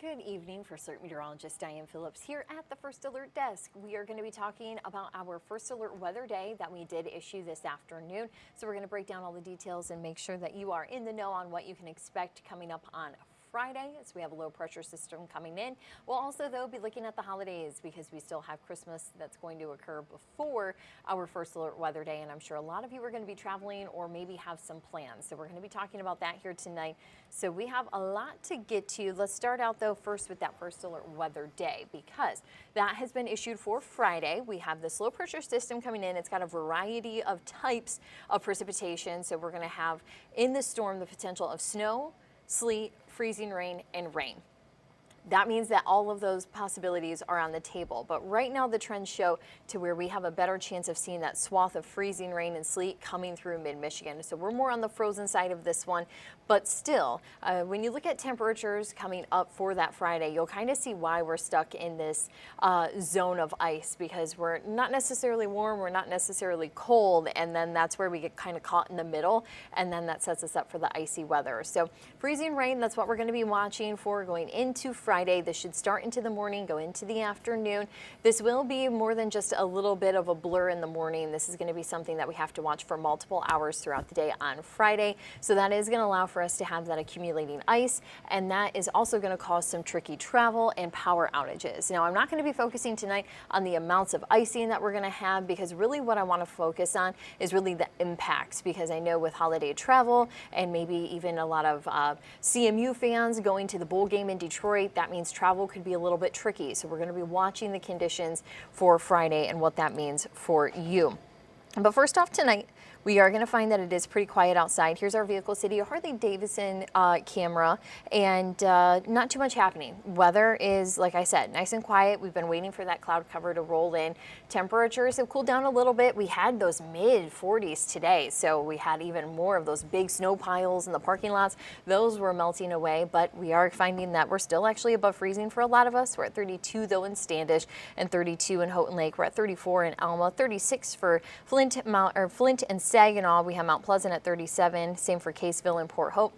Good evening. For Alert Meteorologist Diane Phillips here at the First Alert Desk. We are going to be talking about our First Alert weather day that we did issue this afternoon. So we're going to break down all the details and make sure that you are in the know on what you can expect coming up on Friday, as we have a low pressure system coming in. We'll also, though, be looking at the holidays because we still have Christmas that's going to occur before our First Alert weather day, and I'm sure a lot of you are going to be traveling or maybe have some plans. So we're going to be talking about that here tonight. So we have a lot to get to. Let's start out, though, first with that First Alert weather day, because that has been issued for Friday. We have this low pressure system coming in. It's got a variety of types of precipitation. So we're going to have in the storm the potential of snow, sleet, freezing rain, and rain. That means that all of those possibilities are on the table. But right now the trends show to where we have a better chance of seeing that swath of freezing rain and sleet coming through mid-Michigan. So we're more on the frozen side of this one. But still, when you look at temperatures coming up for that Friday, you'll kind of see why we're stuck in this zone of ice, because we're not necessarily warm, we're not necessarily cold, and then that's where we get kind of caught in the middle, and then that sets us up for the icy weather. So freezing rain, that's what we're going to be watching for going into Friday. This should start into the morning, go into the afternoon. This will be more than just a little bit of a blur in the morning. This is going to be something that we have to watch for multiple hours throughout the day on Friday. So that is going to allow for us to have that accumulating ice, and that is also going to cause some tricky travel and power outages. Now, I'm not going to be focusing tonight on the amounts of icing that we're going to have, because really what I want to focus on is really the impacts, because I know with holiday travel and maybe even a lot of CMU fans going to the bowl game in Detroit, that means travel could be a little bit tricky. So we're going to be watching the conditions for Friday and what that means for you. But first off tonight, we are going to find that it is pretty quiet outside. Here's our Vehicle City Harley-Davidson camera, and not too much happening. Weather is, like I said, nice and quiet. We've been waiting for that cloud cover to roll in. Temperatures have cooled down a little bit. We had those mid-40s today, so we had even more of those big snow piles in the parking lots. Those were melting away, but we are finding that we're still actually above freezing for a lot of us. We're at 32, though, in Standish, and 32 in Houghton Lake. We're at 34 in Alma, 36 for Flint and Saginaw. We have Mount Pleasant at 37, same for Caseville and Port Hope.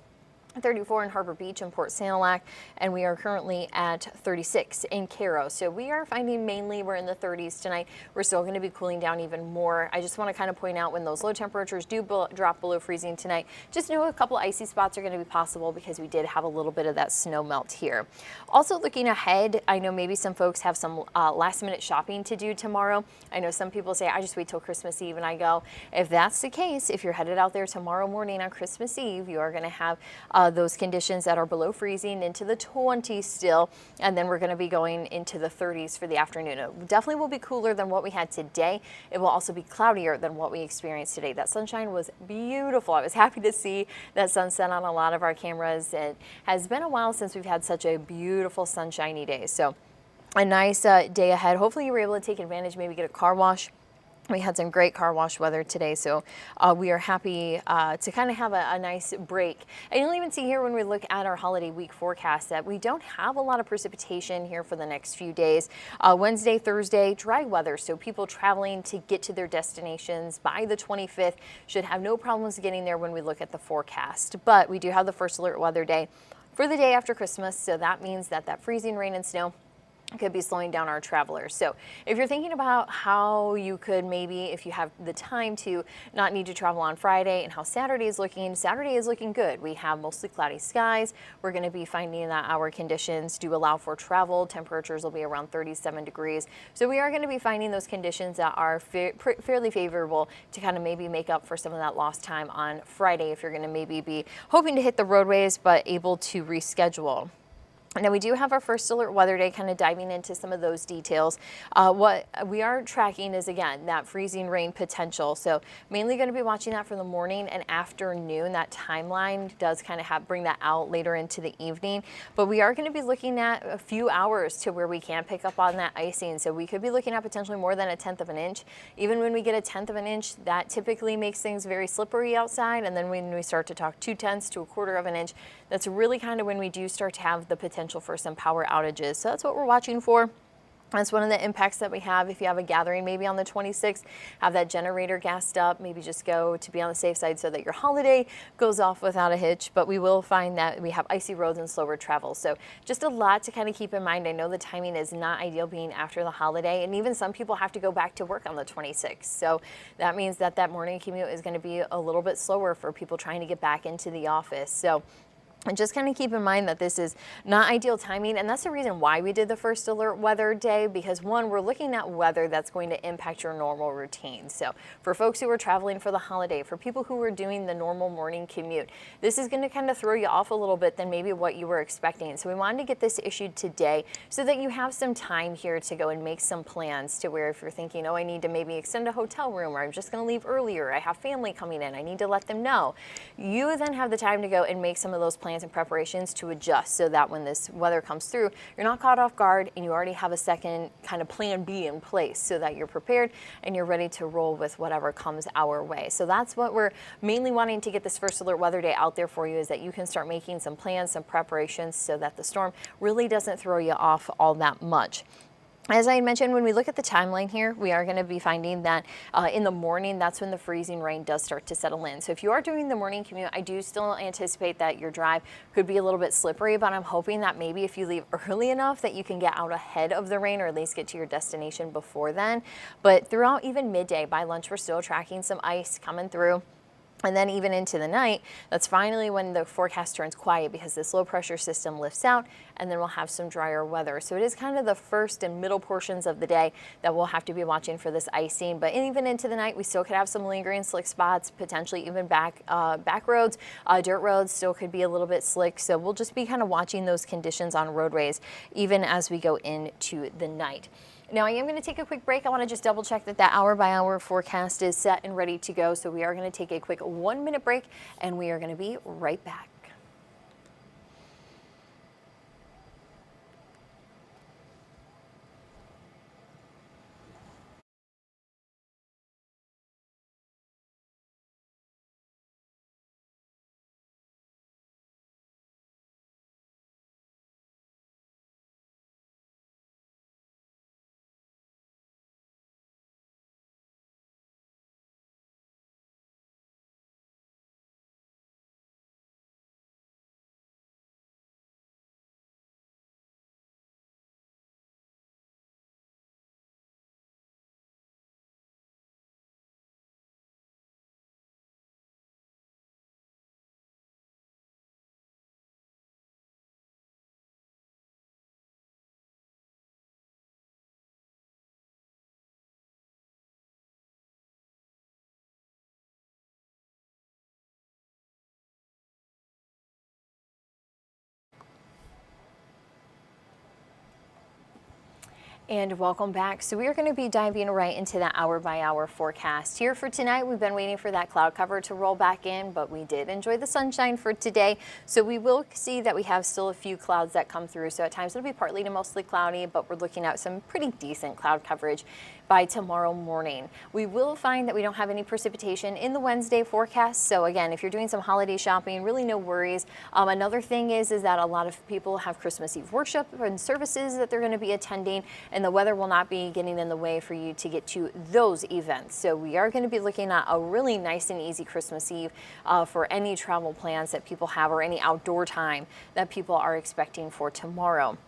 34 in Harbor Beach and Port Sanilac, and we are currently at 36 in Cairo. So we are finding mainly we're in the 30s tonight. We're still going to be cooling down even more. I just want to kind of point out, when those low temperatures do drop below freezing tonight, just know a couple icy spots are going to be possible, because we did have a little bit of that snow melt here. Also looking ahead, I know maybe some folks have some last minute shopping to do tomorrow. I know some people say, I just wait till Christmas Eve, and I go, if that's the case, if you're headed out there tomorrow morning on Christmas Eve, you are going to have those conditions that are below freezing into the 20s still, and then we're going to be going into the 30s for the afternoon. It definitely will be cooler than what we had today. It will also be cloudier than what we experienced today. That sunshine was beautiful. I was happy to see that sunset on a lot of our cameras. It has been a while since we've had such a beautiful sunshiny day. So a nice day ahead. Hopefully you were able to take advantage, maybe get a car wash. We had some great car wash weather today, so we are happy to kind of have a nice break. And you'll even see here when we look at our holiday week forecast that we don't have a lot of precipitation here for the next few days. Wednesday, Thursday, dry weather, so people traveling to get to their destinations by the 25th should have no problems getting there when we look at the forecast. But we do have the First Alert weather day for the day after Christmas, so that means that that freezing rain and snow could be slowing down our travelers. So if you're thinking about how you could maybe, if you have the time to, not need to travel on Friday, and how Saturday is looking good. We have mostly cloudy skies. We're going to be finding that our conditions do allow for travel. Temperatures will be around 37 degrees. So we are going to be finding those conditions that are fairly favorable to kind of maybe make up for some of that lost time on Friday, if you're going to maybe be hoping to hit the roadways but able to reschedule. Now, we do have our First Alert weather day, kind of diving into some of those details. What we are tracking is, again, that freezing rain potential. So mainly going to be watching that for the morning and afternoon. That timeline does kind of bring that out later into the evening. But we are going to be looking at a few hours to where we can pick up on that icing. So we could be looking at potentially more than 1/10 of an inch. Even when we get 1/10 of an inch, that typically makes things very slippery outside. And then when we start to talk 2/10 to 1/4 of an inch, that's really kind of when we do start to have the potential for some power outages. So that's what we're watching for. That's one of the impacts that we have. If you have a gathering maybe on the 26th, have that generator gassed up, maybe just go to be on the safe side so that your holiday goes off without a hitch. But we will find that we have icy roads and slower travel. So just a lot to kind of keep in mind. I know the timing is not ideal being after the holiday, and even some people have to go back to work on the 26th. So that means that that morning commute is going to be a little bit slower for people trying to get back into the office. So and just kind of keep in mind that this is not ideal timing, and that's the reason why we did the first alert weather day, because one, we're looking at weather that's going to impact your normal routine. So for folks who are traveling for the holiday, for people who are doing the normal morning commute, this is going to kind of throw you off a little bit than maybe what you were expecting. So we wanted to get this issued today so that you have some time here to go and make some plans to where if you're thinking, oh, I need to maybe extend a hotel room, or I'm just going to leave earlier, I have family coming in, I need to let them know. You then have the time to go and make some of those plans and preparations to adjust so that when this weather comes through, you're not caught off guard and you already have a second kind of plan B in place so that you're prepared and you're ready to roll with whatever comes our way. So that's what we're mainly wanting to get this first alert weather day out there for you, is that you can start making some plans, some preparations so that the storm really doesn't throw you off all that much. As I mentioned, when we look at the timeline here, we are going to be finding that in the morning, that's when the freezing rain does start to settle in. So if you are doing the morning commute, I do still anticipate that your drive could be a little bit slippery, but I'm hoping that maybe if you leave early enough that you can get out ahead of the rain, or at least get to your destination before then. But throughout even midday, by lunch, we're still tracking some ice coming through. And then even into the night, that's finally when the forecast turns quiet, because this low pressure system lifts out, and then we'll have some drier weather. So it is kind of the first and middle portions of the day that we'll have to be watching for this icing. But even into the night, we still could have some lingering slick spots, potentially even back roads, dirt roads still could be a little bit slick. So we'll just be kind of watching those conditions on roadways even as we go into the night. Now I am going to take a quick break. I want to just double check that hour by hour forecast is set and ready to go. So we are going to take a quick 1-minute break, and we are going to be right back. And welcome back. So we are going to be diving right into that hour by hour forecast here for tonight. We've been waiting for that cloud cover to roll back in, but we did enjoy the sunshine for today. So we will see that we have still a few clouds that come through. So at times it'll be partly to mostly cloudy, but we're looking at some pretty decent cloud coverage by tomorrow morning. We will find that we don't have any precipitation in the Wednesday forecast. So again, if you're doing some holiday shopping, really no worries. Another thing is that a lot of people have Christmas Eve worship and services that they're going to be attending, and the weather will not be getting in the way for you to get to those events. So we are going to be looking at a really nice and easy Christmas Eve for any travel plans that people have, or any outdoor time that people are expecting for tomorrow.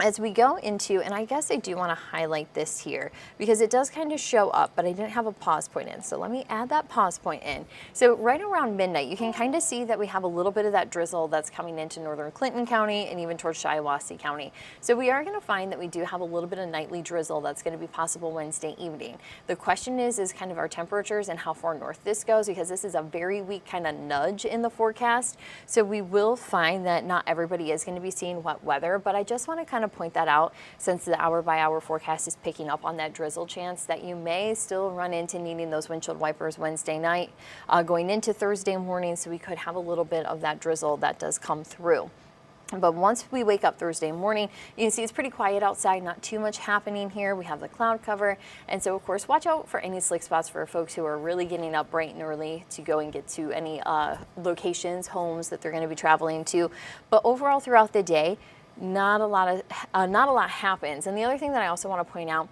As we go into, and I guess I do want to highlight this here because it does kind of show up, but I didn't have a pause point in. So let me add that pause point in. So right around midnight, you can kind of see that we have a little bit of that drizzle that's coming into northern Clinton County and even towards Shiawassee County. So we are going to find that we do have a little bit of nightly drizzle that's going to be possible Wednesday evening. The question is kind of our temperatures and how far north this goes, because this is a very weak kind of nudge in the forecast. So we will find that not everybody is going to be seeing wet weather, but I just want to kind of point that out, since the hour by hour forecast is picking up on that drizzle chance, that you may still run into needing those windshield wipers Wednesday night going into Thursday morning. So we could have a little bit of that drizzle that does come through. But once we wake up Thursday morning, you can see it's pretty quiet outside, not too much happening here. We have the cloud cover. And so, of course, watch out for any slick spots for folks who are really getting up bright and early to go and get to any locations, homes that they're going to be traveling to. But overall, throughout the day, not a lot happens. And the other thing that I also want to point out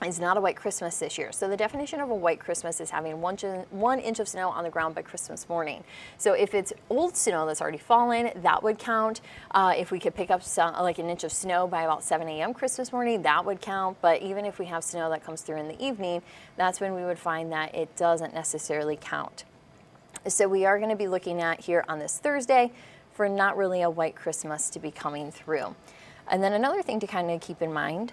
is not a white Christmas this year. So the definition of a white Christmas is having 1 inch of snow on the ground by Christmas morning. So if it's old snow that's already fallen, that would count. If we could pick up some, like 1 inch of snow by about 7 a.m. Christmas morning, that would count. But even if we have snow that comes through in the evening, that's when we would find that it doesn't necessarily count. So we are going to be looking at here on this Thursday for not really a white Christmas to be coming through. And then another thing to kind of keep in mind,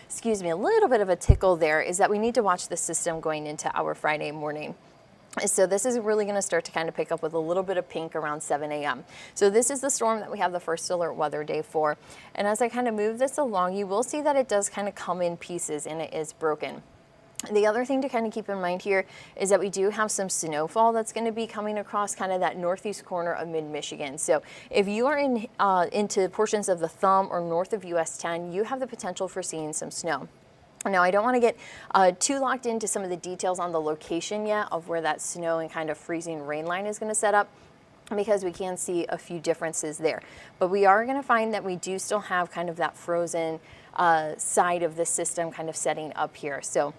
excuse me, a little bit of a tickle there, is that we need to watch the system going into our Friday morning. So this is really going to start to kind of pick up with a little bit of pink around 7 a.m. So this is the storm that we have the first alert weather day for. And as I kind of move this along, you will see that it does kind of come in pieces and it is broken. The other thing to kind of keep in mind here is that we do have some snowfall that's going to be coming across kind of that northeast corner of mid-Michigan. So if you are into portions of the thumb or north of US 10, you have the potential for seeing some snow. Now, I don't want to get too locked into some of the details on the location yet of where that snow and kind of freezing rain line is going to set up, because we can see a few differences there. But we are going to find that we do still have kind of that frozen side of the system kind of setting up here. So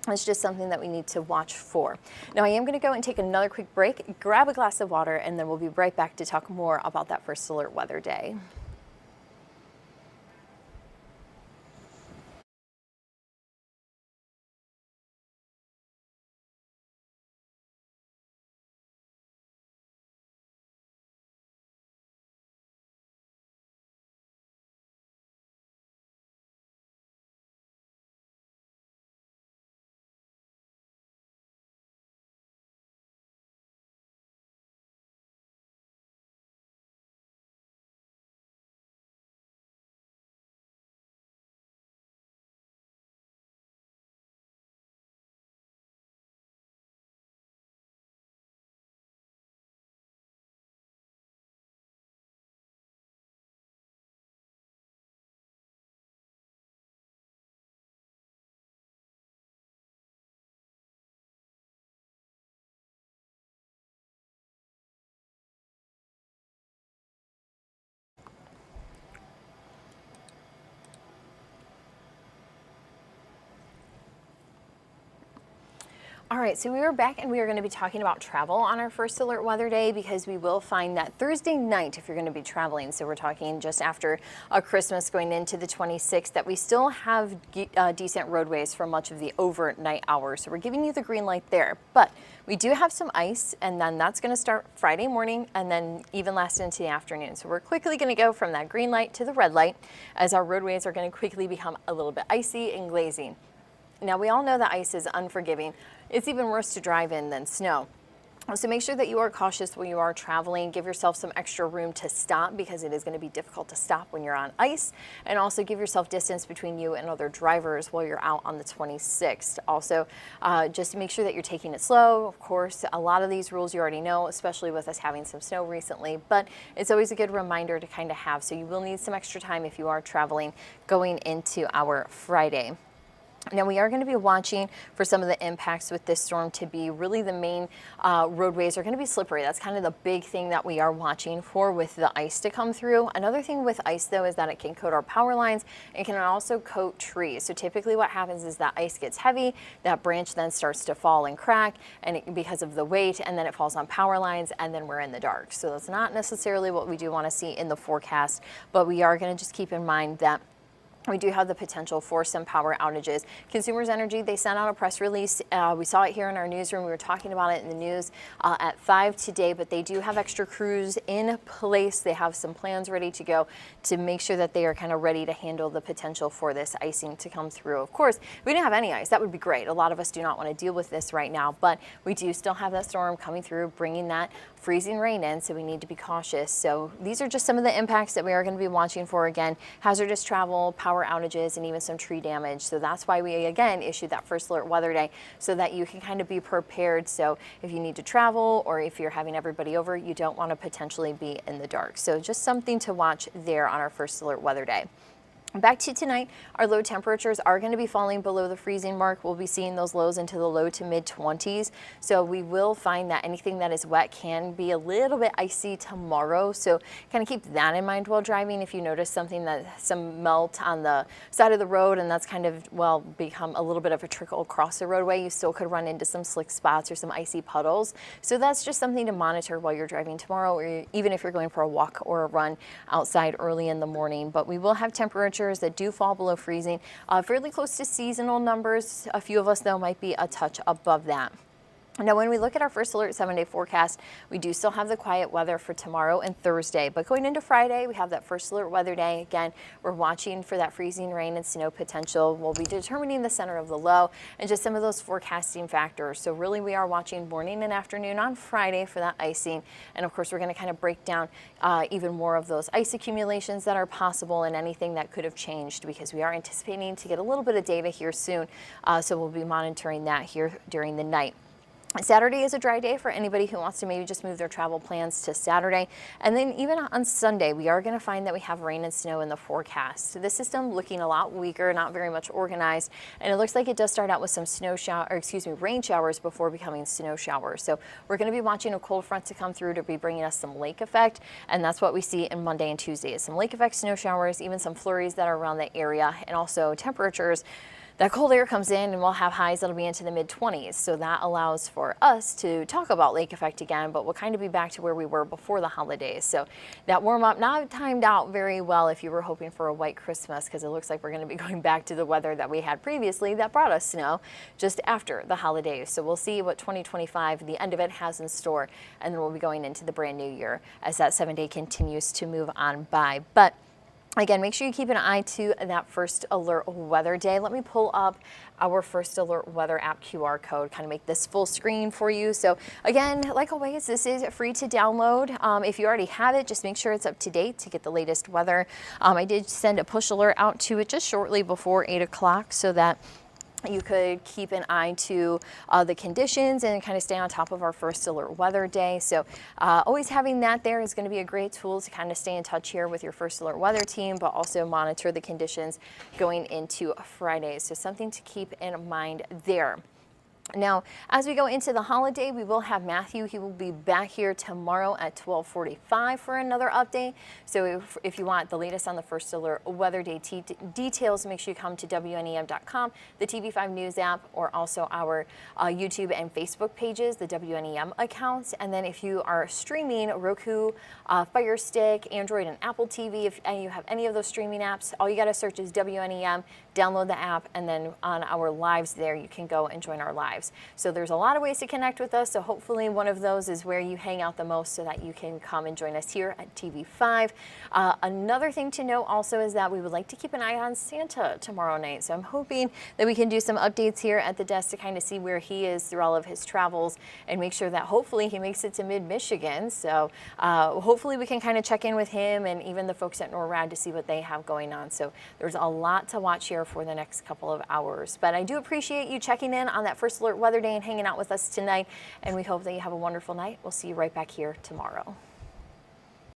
it's just something that we need to watch for. Now, I am going to go and take another quick break, grab a glass of water, and then we'll be right back to talk more about that first alert weather day. All right, so we are back and we are going to be talking about travel on our first alert weather day, because we will find that Thursday night, if you're going to be traveling, so we're talking just after Christmas going into the 26th, that we still have decent roadways for much of the overnight hours. So we're giving you the green light there, but we do have some ice, and then that's going to start Friday morning and then even last into the afternoon. So we're quickly going to go from that green light to the red light, as our roadways are going to quickly become a little bit icy and glazing. Now, we all know that ice is unforgiving. It's even worse to drive in than snow. So make sure that you are cautious when you are traveling. Give yourself some extra room to stop, because it is going to be difficult to stop when you're on ice. And also give yourself distance between you and other drivers while you're out on the 26th. Also, just make sure that you're taking it slow. Of course, a lot of these rules you already know, especially with us having some snow recently, but it's always a good reminder to kind of have. So you will need some extra time if you are traveling going into our Friday. Now, we are going to be watching for some of the impacts with this storm to be really the main roadways are going to be slippery. That's kind of the big thing that we are watching for with the ice to come through. Another thing with ice, though, is that it can coat our power lines. It can also coat trees. So typically what happens is that ice gets heavy, that branch then starts to fall and crack, and because of the weight, and then it falls on power lines, and then we're in the dark. So that's not necessarily what we do want to see in the forecast, but we are going to just keep in mind that we do have the potential for some power outages. Consumers Energy, they sent out a press release. We saw it here in our newsroom. We were talking about it in the news at 5 today, but they do have extra crews in place. They have some plans ready to go to make sure that they are kind of ready to handle the potential for this icing to come through. Of course, if we didn't have any ice, that would be great. A lot of us do not want to deal with this right now, but we do still have that storm coming through, bringing that freezing rain in, so we need to be cautious. So these are just some of the impacts that we are going to be watching for. Again, hazardous travel, power outages, and even some tree damage. So that's why we again issued that first alert weather day, so that you can kind of be prepared. So if you need to travel, or if you're having everybody over, you don't want to potentially be in the dark. So just something to watch there on our first alert weather day. Back to tonight, our low temperatures are going to be falling below the freezing mark. We'll be seeing those lows into the low to mid 20s. So we will find that anything that is wet can be a little bit icy tomorrow. So kind of keep that in mind while driving. If you notice something some melt on the side of the road and that's kind of, well, become a little bit of a trickle across the roadway, you still could run into some slick spots or some icy puddles. So that's just something to monitor while you're driving tomorrow, or even if you're going for a walk or a run outside early in the morning. But we will have temperatures that do fall below freezing, fairly close to seasonal numbers. A few of us, though, might be a touch above that. Now, when we look at our first alert 7-day forecast, we do still have the quiet weather for tomorrow and Thursday. But going into Friday, we have that first alert weather day. Again, we're watching for that freezing rain and snow potential. We'll be determining the center of the low and just some of those forecasting factors. So really, we are watching morning and afternoon on Friday for that icing. And of course, we're going to kind of break down even more of those ice accumulations that are possible and anything that could have changed, because we are anticipating to get a little bit of data here soon. So we'll be monitoring that here during the night. Saturday is a dry day for anybody who wants to maybe just move their travel plans to Saturday. And then even on Sunday, we are going to find that we have rain and snow in the forecast. So the system looking a lot weaker, not very much organized. And it looks like it does start out with some rain showers before becoming snow showers. So we're going to be watching a cold front to come through to be bringing us some lake effect. And that's what we see in Monday and Tuesday, is some lake effect snow showers, even some flurries that are around the area, and also temperatures. That cold air comes in and we'll have highs that'll be into the mid 20s. So that allows for us to talk about lake effect again, but we'll kind of be back to where we were before the holidays. So that warm up not timed out very well if you were hoping for a white Christmas, because it looks like we're going to be going back to the weather that we had previously that brought us snow just after the holidays. So we'll see what 2025, the end of it, has in store. And then we'll be going into the brand new year as that 7-day continues to move on by. But again, make sure you keep an eye to that first alert weather day. Let me pull up our first alert weather app QR code, kind of make this full screen for you. So again, like always, this is free to download. If you already have it, just make sure it's up to date to get the latest weather. I did send a push alert out to it just shortly before 8 o'clock so that you could keep an eye to the conditions and kind of stay on top of our first alert weather day. So always having that there is going to be a great tool to kind of stay in touch here with your first alert weather team, but also monitor the conditions going into Friday. So something to keep in mind there. Now, as we go into the holiday, we will have Matthew. He will be back here tomorrow at 12:45 for another update. So if you want the latest on the first alert weather day details, make sure you come to WNEM.com, the TV5 News app, or also our YouTube and Facebook pages, the WNEM accounts. And then if you are streaming Roku, Fire Stick, Android, and Apple TV, if you have any of those streaming apps, all you got to search is WNEM, download the app, and then on our lives there, you can go and join our lives. So there's a lot of ways to connect with us. So hopefully one of those is where you hang out the most so that you can come and join us here at TV5. Another thing to note also is that we would like to keep an eye on Santa tomorrow night. So I'm hoping that we can do some updates here at the desk to kind of see where he is through all of his travels and make sure that hopefully he makes it to mid-Michigan. So hopefully we can kind of check in with him and even the folks at NORAD to see what they have going on. So there's a lot to watch here for the next couple of hours. But I do appreciate you checking in on that first alert weather day and hanging out with us tonight. And we hope that you have a wonderful night. We'll see you right back here tomorrow.